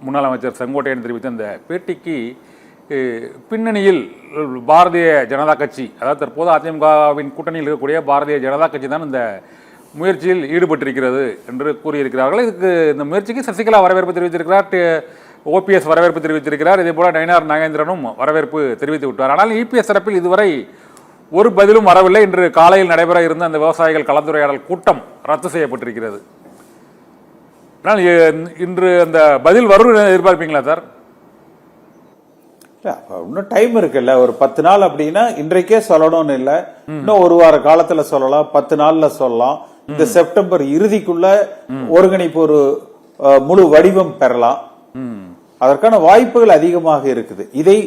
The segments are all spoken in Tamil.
முன்னாள் அமைச்சர் செங்கோட்டையன் தெரிவித்த அந்த பேட்டிக்கு பின்னணியில் பாரதிய ஜனதா கட்சி, அதாவது தற்போது அதிமுகவின் கூட்டணியில் இருக்கக்கூடிய பாரதிய ஜனதா கட்சி தான் இந்த முயற்சியில் ஈடுபட்டிருக்கிறது என்று கூறியிருக்கிறார்கள். இதுக்கு இந்த முயற்சிக்கு சசிகலா வரவேற்பு தெரிவித்திருக்கிறார், ஓபிஎஸ் வரவேற்பு தெரிவித்திருக்கிறார், இதே போல நயினார் நாகேந்திரனும் வரவேற்பு தெரிவித்து விட்டார். ஆனால் இபிஎஸ் தரப்பில் இதுவரை ஒரு பதிலும் வரவில்லை. இன்று காலையில் நடைபெற இருந்த அந்த விவசாயிகள் கலந்துரையாடல் கூட்டம் ரத்து செய்யப்பட்டிருக்கிறது. ஆனால் இன்று அந்த பதில் வரும் எதிர்பார்ப்பீங்களா சார்? இன்னும் டைம் இருக்குல்ல, ஒரு 10 நாள் அப்படின்னா இன்றைக்கே சொல்லணும்னு இல்லை, இன்னும் ஒரு வார காலத்துல சொல்லலாம், 10 நாள்ல சொல்லலாம். இந்த செப்டம்பர் இறுதிக்குள்ள ஒருங்கிணைப்பு ஒரு முழு வடிவம் பெறலாம். அதற்கான வாய்ப்புகள் அதிகமாக இருக்குது. இதை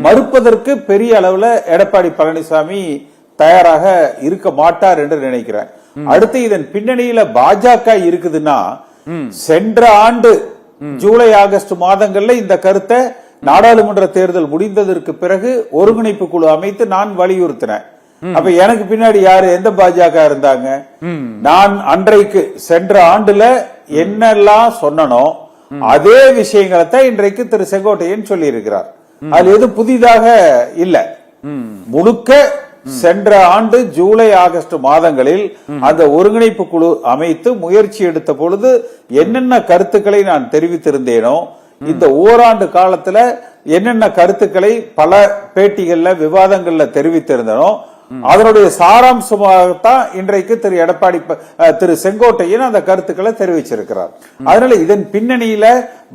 மறுப்பதற்கு பெரிய அளவுல எடப்பாடி பழனிசாமி தயாராக இருக்க மாட்டார் என்று நினைக்கிறேன். அடுத்து இதன் பின்னணியில பாஜக இருக்குதுன்னா, சென்ற ஆண்டு ஜூலை ஆகஸ்ட் மாதங்கள்ல இந்த கருத்தை நாடாளுமன்ற தேர்தல் முடிந்ததற்கு பிறகு ஒருங்கிணைப்பு குழு அமைத்து நான் வலியுறுத்தினேன். அப்ப எனக்கு பின்னாடி யாரு, எந்த பாஜக இருந்தாங்க? நான் அன்றைக்கு சென்ற ஆண்டுல என்னெல்லாம் சொன்னனோ அதே விஷயங்களை தான் இன்றைக்கு திரு செங்கோட்டையன் சொல்லி இருக்கிறார். அது எதுவும் புதிதாக இல்ல. முழுக்க சென்ற ஆண்டு ஜூலை ஆகஸ்ட் மாதங்களில் அந்த ஒருங்கிணைப்பு குழு அமைத்து முயற்சி எடுத்த பொழுது என்னென்ன கருத்துக்களை நான் தெரிவித்திருந்தேனோ, இந்த ஓராண்டு காலத்துல என்னென்ன கருத்துக்களை பல பேட்டிகள்ல விவாதங்கள்ல தெரிவித்திருந்தனோ அதனுடைய சாராம்சமாகத்தான் இன்றைக்கு திரு செங்கோட்டையன் அந்த கருத்துக்களை தெரிவிச்சிருக்கிறார். அதனால இதன் பின்னணியில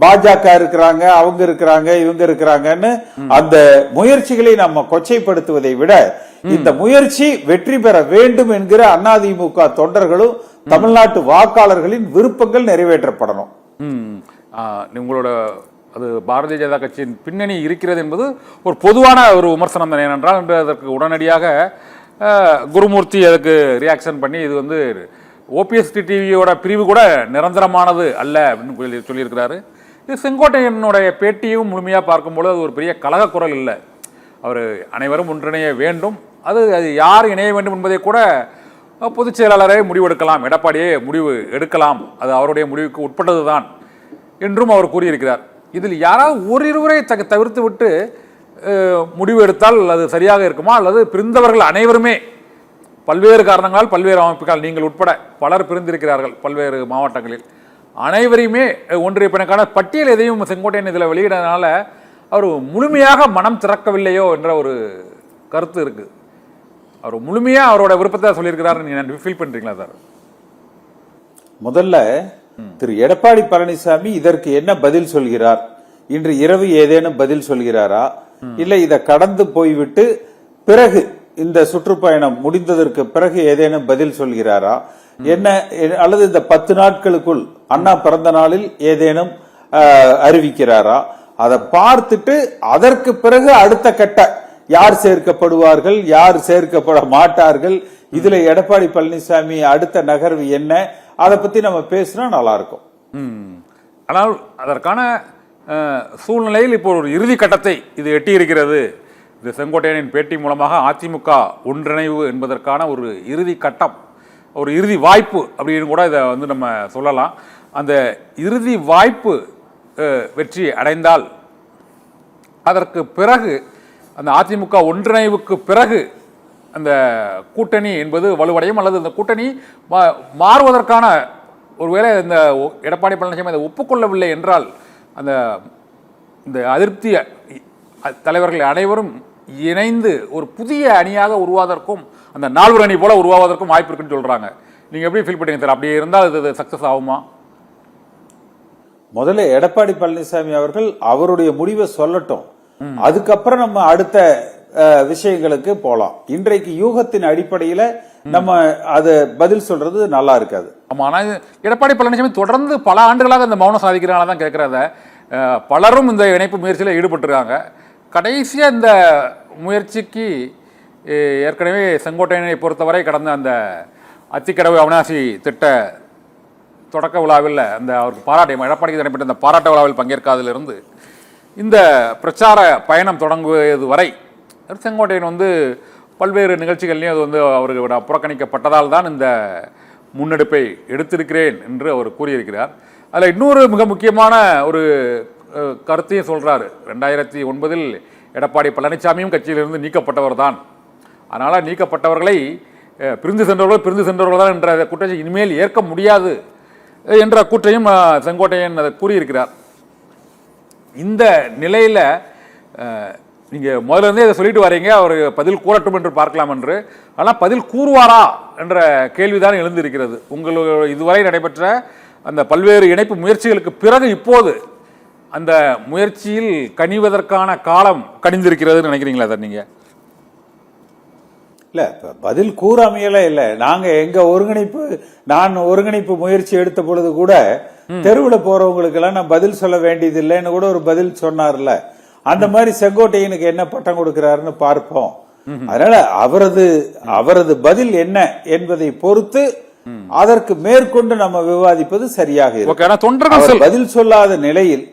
பாஜக இருக்கிறாங்க, அவங்க இருக்கிறாங்க, இவங்க இருக்கிறாங்கன்னு அந்த முயற்சிகளை நம்ம கொச்சைப்படுத்துவதை விட இந்த முயற்சி வெற்றி பெற வேண்டும் என்கிற அதிமுக தொண்டர்களும் தமிழ்நாட்டு வாக்காளர்களின் விருப்பங்கள் நிறைவேற்றப்படணும். உங்களோட அது பாரதிய ஜனதா கட்சியின் பின்னணி இருக்கிறது என்பது ஒரு பொதுவான ஒரு விமர்சனம் தான். ஏனென்றால் அதற்கு உடனடியாக குருமூர்த்தி அதுக்கு ரியாக்ஷன் பண்ணி இது வந்து ஓபிஎஸ் டிவியோட பிரிவு கூட நிரந்தரமானது அல்ல அப்படின்னு சொல்லியிருக்கிறாரு. இது செங்கோட்டையனுடைய பேட்டியும் முழுமையாக பார்க்கும்போது அது ஒரு பெரிய கலக குரல் இல்லை. அவர் அனைவரும் ஒன்றிணைய வேண்டும், அது யார் இணைய வேண்டும் என்பதை கூட பொதுச் செயலாளரே முடிவெடுக்கலாம், எடப்பாடியே முடிவு எடுக்கலாம், அது அவருடைய முடிவுக்கு உட்பட்டது தான் என்றும் அவர் கூறியிருக்கிறார். இதில் யாராவது ஓரிருவரை தவிர்த்து விட்டு முடிவு எடுத்தால் அது சரியாக இருக்குமா, அல்லது பிரிந்தவர்கள் அனைவருமே பல்வேறு காரணங்களால் பல்வேறு அமைப்புகள் நீங்கள் உட்பட பலர் பிரிந்திருக்கிறார்கள் பல்வேறு மாவட்டங்களில், அனைவரையுமே ஒன்றிய பிணக்கான பட்டியல் எதையும் செங்கோட்டையன் இதில் வெளியிடனால அவர் முழுமையாக மனம் திறக்கவில்லையோ என்ற ஒரு கருத்து இருக்கு. அவர் முழுமையாக அவரோட விருப்பத்தை சொல்லியிருக்கிறார், நீங்க ஃபீல் பண்றீங்களா சார்? முதல்ல திரு எடப்பாடி பழனிசாமி இதற்கு என்ன பதில் சொல்கிறார்? இன்று இரவு ஏதேனும் பதில் சொல்கிறாரா, இல்ல இதை கடந்து போய்விட்டு பிறகு இந்த சுற்றுப்பயணம் முடிந்ததற்கு பிறகு ஏதேனும் பதில் சொல்கிறாரா என்ன, அல்லது இந்த 10 நாட்களுக்குள் அண்ணா பிறந்த நாளில் ஏதேனும் அறிவிக்கிறாரா? அதை பார்த்துட்டு அதற்கு பிறகு அடுத்த கட்ட யார் சேர்க்கப்படுவார்கள், யார் சேர்க்கப்பட மாட்டார்கள், இதுல எடப்பாடி பழனிசாமி அடுத்த நகர்வு என்ன, அதை பத்தி நம்ம பேசினா நல்லா இருக்கும். ஆனால் அதற்கான சூழ்நிலையில் இப்போ ஒரு இறுதி கட்டத்தை இது எட்டி இருக்கிறது. இது செங்கோட்டையனின் பேட்டி மூலமாக அதிமுக ஒன்றிணைவு என்பதற்கான ஒரு இறுதி கட்டம், ஒரு இறுதி வாய்ப்பு அப்படின்னு கூட இதை வந்து நம்ம சொல்லலாம். அந்த இறுதி வாய்ப்பு வெற்றி அடைந்தால் அதற்கு பிறகு அந்த அதிமுக ஒன்றிணைவுக்கு பிறகு அந்த கூட்டணி என்பது வலுவடையும், அல்லது இந்த கூட்டணி மாறுவதற்கான ஒருவேளை இந்த எடப்பாடி பழனிசாமி அதை ஒப்புக்கொள்ளவில்லை என்றால் அந்த இந்த அதிருப்தி தலைவர்கள் அனைவரும் இணைந்து ஒரு புதிய அணியாக உருவாவதற்கும் அந்த 4 அணி போல உருவாவதற்கும் வாய்ப்பு இருக்குன்னு சொல்றாங்க. நீங்க எப்படி ஃபீல் பண்ணீங்க சார்? அப்படி இருந்தால் இது சக்சஸ் ஆகுமா? முதல்ல எடப்பாடி பழனிசாமி அவர்கள் அவருடைய முடிவை சொல்லட்டும், அதுக்கப்புறம் நம்ம அடுத்த விஷயங்களுக்கு போலாம். இன்றைக்கு யூகத்தின் அடிப்படையில நம்ம அது பதில் சொல்றது நல்லா இருக்காது. ஆமா, ஆனா எடப்பாடி பழனிசாமி தொடர்ந்து பல ஆண்டுகளாக இந்த மௌனம் சாதிக்கிறாங்க தான் கேட்கறத. பலரும் இந்த இணைப்பு முயற்சியில் ஈடுபட்டிருக்காங்க. கடைசியா இந்த முயற்சிக்கு ஏற்கனவே செங்கோட்டையனை பொறுத்தவரை கடந்த அந்த அத்திக்கடவு அவிநாசி திட்ட தொடக்க விழாவில் அந்த அவருக்கு பாராட்டு எடப்பாடிக்கு நடைபெற்ற அந்த பாராட்டு விழாவில் பங்கேற்காதிலிருந்து இந்த பிரச்சார பயணம் தொடங்குவது வரை செங்கோட்டையன் வந்து பல்வேறு நிகழ்ச்சிகள்லையும் அது வந்து அவருக்கு புறக்கணிக்கப்பட்டதால் தான் இந்த முன்னெடுப்பை எடுத்திருக்கிறேன் என்று அவர் கூறியிருக்கிறார். அதில் இன்னொரு மிக முக்கியமான ஒரு கருத்தையும் சொல்றாரு. 2009 எடப்பாடி பழனிசாமியும் கட்சியிலிருந்து நீக்கப்பட்டவர் தான். அதனால நீக்கப்பட்டவர்களை பிரிந்து சென்றவர்கள் தான் என்ற குற்றத்தை இனிமேல் ஏற்க முடியாது என்ற கூற்றையும் செங்கோட்டையன் அதை கூறியிருக்கிறார். இந்த நிலையில நீங்க முதல்ல இருந்தே இதை சொல்லிட்டு வரீங்க, அவர் பதில் கூறட்டும் என்று பார்க்கலாம் என்று. ஆனால் பதில் கூறுவாரா என்ற கேள்விதான் எழுந்திருக்கிறது. உங்களுக்கு இதுவரை நடைபெற்ற அந்த பல்வேறு இணைப்பு முயற்சிகளுக்கு பிறகு இப்போது அந்த முயற்சியில் கனிவதற்கான காலம் கனிந்திருக்கிறது நினைக்கிறீங்களா சார் நீங்க? இல்ல பதில் கூறாமையில இல்ல. நாங்க எங்க நான் ஒருங்கிணைப்பு முயற்சி எடுத்த பொழுது கூட தெருவில் போறவங்களுக்கு எல்லாம் நான் பதில் சொல்ல வேண்டியது இல்லைன்னு கூட ஒரு பதில் சொன்னார்ல. அந்த மாதிரி செங்கோட்டையனுக்கு என்ன பட்டம் கொடுக்கிறாருன்னு பார்ப்போம். அதனால அவரது பதில் என்ன என்பதை பொறுத்து அதற்கு மேற்கொண்டு நம்ம விவாதிப்பது சரியாக இருக்கும். பதில் சொல்லாத நிலையில்